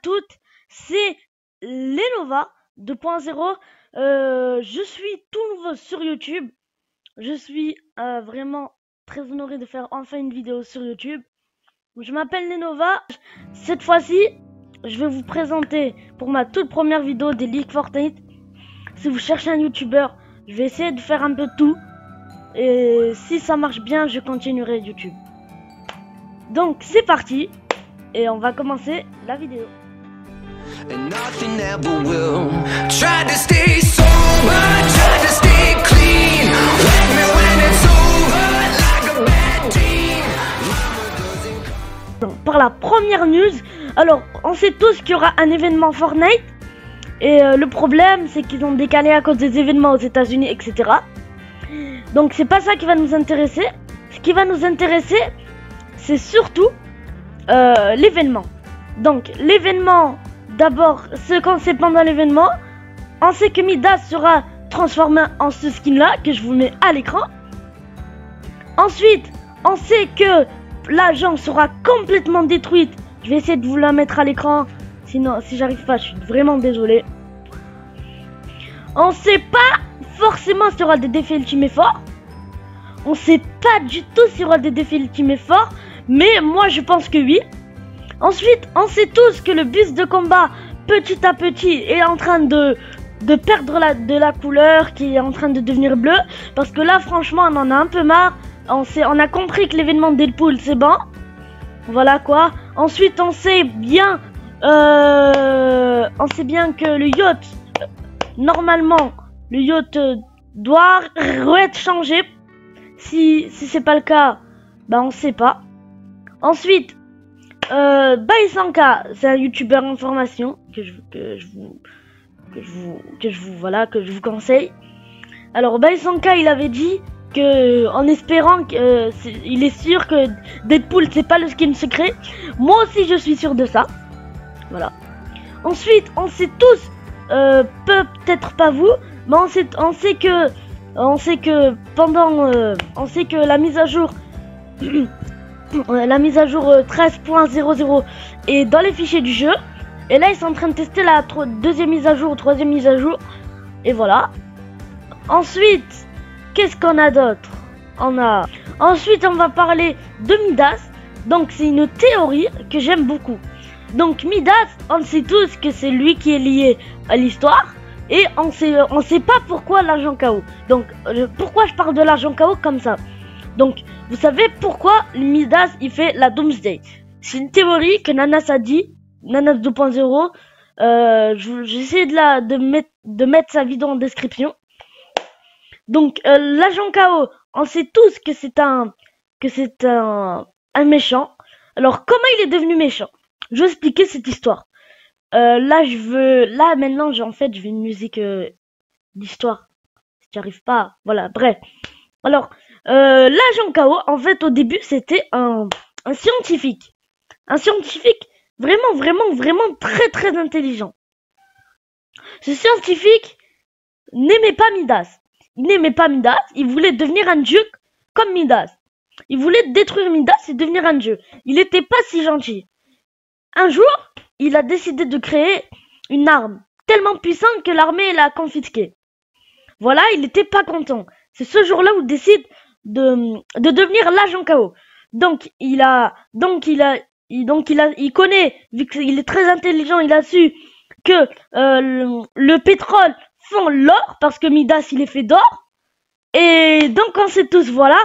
toutes, c'est Lenova 2.0. Je suis tout nouveau sur YouTube. Je suis vraiment très honoré de faire enfin une vidéo sur YouTube. Je m'appelle Lenova. Cette fois-ci, je vais vous présenter pour ma toute première vidéo des League Fortnite. Si vous cherchez un YouTuber, je vais essayer de faire un peu de tout. Et si ça marche bien, je continuerai YouTube. Donc c'est parti. Et on va commencer la vidéo. And nothing ever will. Try to stay sober, try to stay clean. Wake me when it's over, like a bad dream. Par la première news, alors on sait tous qu'il y aura un événement Fortnite. Et le problème, c'est qu'ils ont décalé à cause des événements aux États-Unis, etc. Donc c'est pas ça qui va nous intéresser. Ce qui va nous intéresser, c'est surtout l'événement. Donc l'événement, d'abord, ce qu'on sait pendant l'événement, on sait que Midas sera transformé en ce skin là que je vous mets à l'écran. Ensuite, on sait que l'agent sera complètement détruite. Je vais essayer de vous la mettre à l'écran. Sinon, si j'arrive pas, je suis vraiment désolé. On sait pas forcément s'il y aura des défis ultimes forts. On sait pas du tout s'il y aura des défis ultimes forts. Mais moi, je pense que oui. Ensuite, on sait tous que le bus de combat, petit à petit, est en train de perdre de la couleur, qui est en train de devenir bleu. Parce que là, franchement, on en a un peu marre. On a compris que l'événement Deadpool, c'est bon. Voilà quoi. Ensuite, on sait bien que le yacht, normalement, le yacht doit être changé. Si c'est pas le cas, bah on sait pas. Ensuite, Baisanka, c'est un youtubeur information que je vous conseille. Alors Baisanka, il avait dit que, en espérant que il est sûr que Deadpool c'est pas le skin secret. Moi aussi je suis sûr de ça. Voilà. Ensuite, on sait tous, peut-être pas vous, mais on sait que la mise à jour la mise à jour 13.00 est dans les fichiers du jeu. Et là, ils sont en train de tester la deuxième mise à jour, troisième mise à jour. Et voilà. Ensuite, qu'est-ce qu'on a d'autre? Ensuite, on va parler de Midas. Donc, c'est une théorie que j'aime beaucoup. Donc, Midas, on sait tous que c'est lui qui est lié à l'histoire. Et on sait pas pourquoi l'agent KO. Donc, pourquoi je parle de l'agent KO comme ça? Donc, vous savez pourquoi Midas il fait la Doomsday? C'est une théorie que Nanas a dit, Nanas 2.0. J'essaie de mettre sa vidéo en description. Donc, l'agent KO, on sait tous que c'est un méchant. Alors, comment il est devenu méchant? Je vais expliquer cette histoire. Maintenant, je veux une musique d'histoire. Si tu arrives pas, voilà, bref. Alors, l'agent KO, en fait, au début, c'était un scientifique. Un scientifique vraiment très très intelligent. Ce scientifique n'aimait pas Midas. Il n'aimait pas Midas, il voulait devenir un dieu comme Midas. Il voulait détruire Midas et devenir un dieu. Il n'était pas si gentil. Un jour, il a décidé de créer une arme tellement puissante que l'armée l'a confisquée. Voilà, il n'était pas content. C'est ce jour-là où il décide de devenir l'agent KO. Donc il connaît, vu qu'il est très intelligent, il a su que le pétrole fond l'or parce que Midas il est fait d'or. Et donc on sait tous, voilà.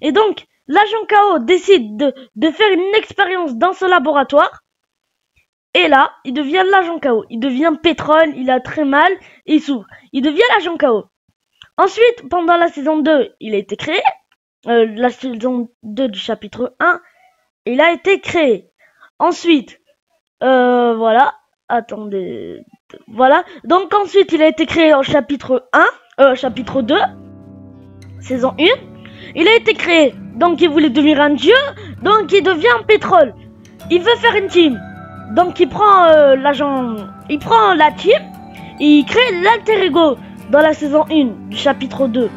Et donc l'agent KO décide de faire une expérience dans ce laboratoire. Et là, il devient l'agent KO. Il devient pétrole, il a très mal, et il s'ouvre. Il devient l'agent KO. Ensuite, pendant la saison 2, il a été créé. La saison 2 du chapitre 1, il a été créé. Ensuite, voilà. Attendez. Voilà. Donc ensuite, il a été créé en chapitre 2, saison 1. Il a été créé. Donc il voulait devenir un dieu. Donc il devient un pétrole. Il veut faire une team. Donc il prend la team. Et il crée l'alter ego dans la saison 1 du chapitre 2.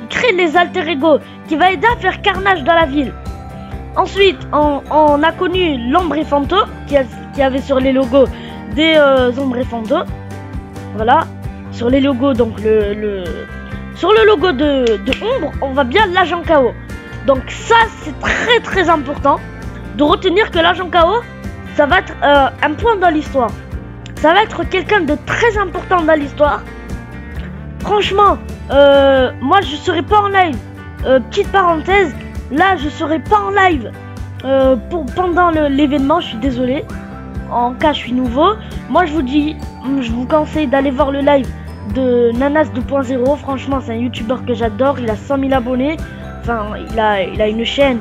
Il crée les alter ego qui va aider à faire carnage dans la ville. Ensuite, on a connu l'ombre et fantôme qui avait sur les logos des ombres et fantômes. Voilà. Sur les logos, donc sur le logo de ombre, on voit bien l'agent KO. Donc ça, c'est très très important de retenir que l'agent KO, ça va être un point dans l'histoire. Ça va être quelqu'un de très important dans l'histoire. Franchement, moi je serai pas en live. Petite parenthèse, là je serai pas en live pendant l'événement, je suis désolé. En cas je suis nouveau. Moi je vous conseille d'aller voir le live de Nanas 2.0. Franchement c'est un youtubeur que j'adore. Il a 100 000 abonnés. Enfin il a une chaîne.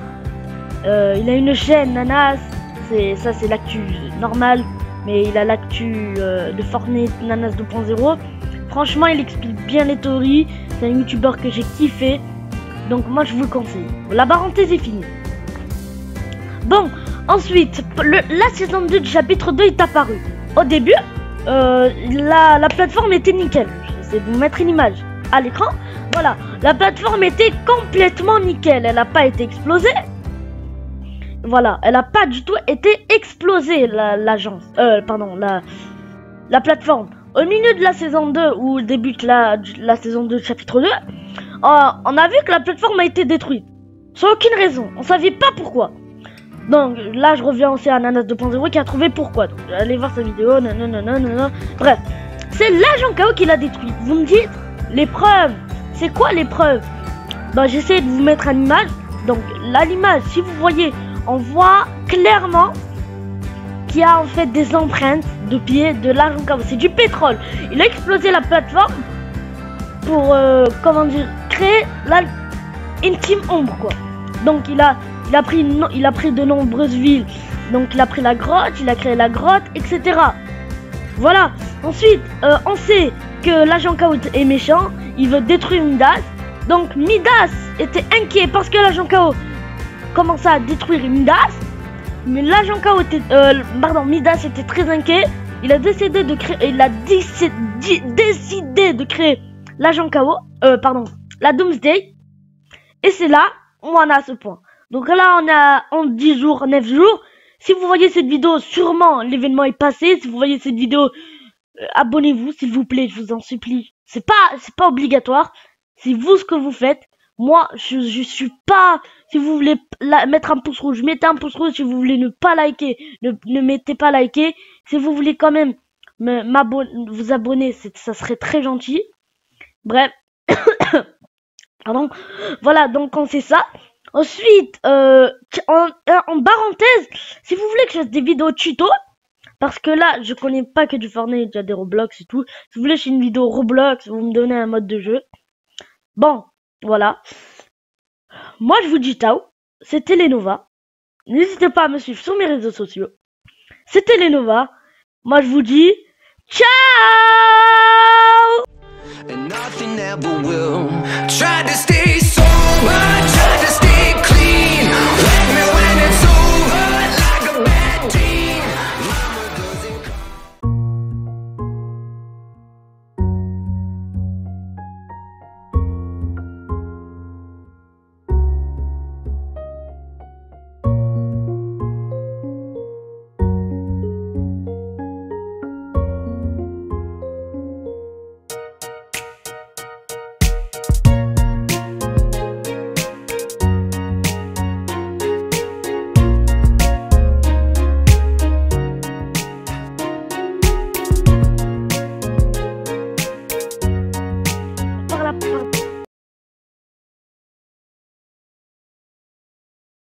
Nanas. Ça c'est l'actu normal. Mais il a l'actu de Fortnite Nanas 2.0. Franchement il explique bien les théories. C'est un youtubeur que j'ai kiffé. Donc moi je vous le conseille. La parenthèse est finie. Bon, ensuite, la saison 2 du chapitre 2 est apparue. Au début, la plateforme était nickel. J'essaie de vous mettre une image à l'écran. Voilà, la plateforme était complètement nickel. Elle n'a pas été explosée. Voilà, elle n'a pas du tout été explosée, l'agence. Pardon, la plateforme. Au milieu de la saison 2, où débute la saison 2 chapitre 2, on a vu que la plateforme a été détruite. Sans aucune raison. On savait pas pourquoi. Donc là je reviens aussi à Nanas 2.0 qui a trouvé pourquoi. Donc allez voir sa vidéo, nanana. Bref, c'est l'agent KO qui l'a détruit. Vous me dites, les preuves, c'est quoi les preuves? Bah j'essaie de vous mettre une image. Donc là l'image, si vous voyez, on voit clairement qu'il y a en fait des empreintes de pieds de l'agent KO. C'est du pétrole. Il a explosé la plateforme pour, comment dire, créer une team ombre quoi. Donc il a pris de nombreuses villes. Donc il a pris la grotte, il a créé la grotte, etc. Voilà. Ensuite, on sait que l'agent KO est méchant. Il veut détruire Midas. Donc Midas était inquiet parce que l'agent KO commençait à détruire Midas. Mais l'agent KO était, Midas était très inquiet. Il a décidé de créer, décidé de créer l'agent KO, la Doomsday. Et c'est là où on a ce point. Donc là, on a en 10 jours, 9 jours. Si vous voyez cette vidéo, sûrement l'événement est passé. Si vous voyez cette vidéo, abonnez-vous, s'il vous plaît, je vous en supplie. C'est pas obligatoire. C'est vous ce que vous faites. Moi, je suis pas... Si vous voulez mettre un pouce rouge, mettez un pouce rouge. Si vous voulez ne pas liker, ne mettez pas liker. Si vous voulez quand même vous abonner, ça serait très gentil. Bref. Pardon. Voilà, donc on sait ça. Ensuite, en parenthèse, si vous voulez que je fasse des vidéos tuto, parce que là, je connais pas que du Fortnite, il y a des Roblox et tout. Si vous voulez, je fais une vidéo Roblox, vous me donnez un mode de jeu. Bon, voilà. Moi, je vous dis ciao. C'était Lenova. N'hésitez pas à me suivre sur mes réseaux sociaux. C'était Lenova. Moi, je vous dis ciao. And nothing ever will. Try to stay sober.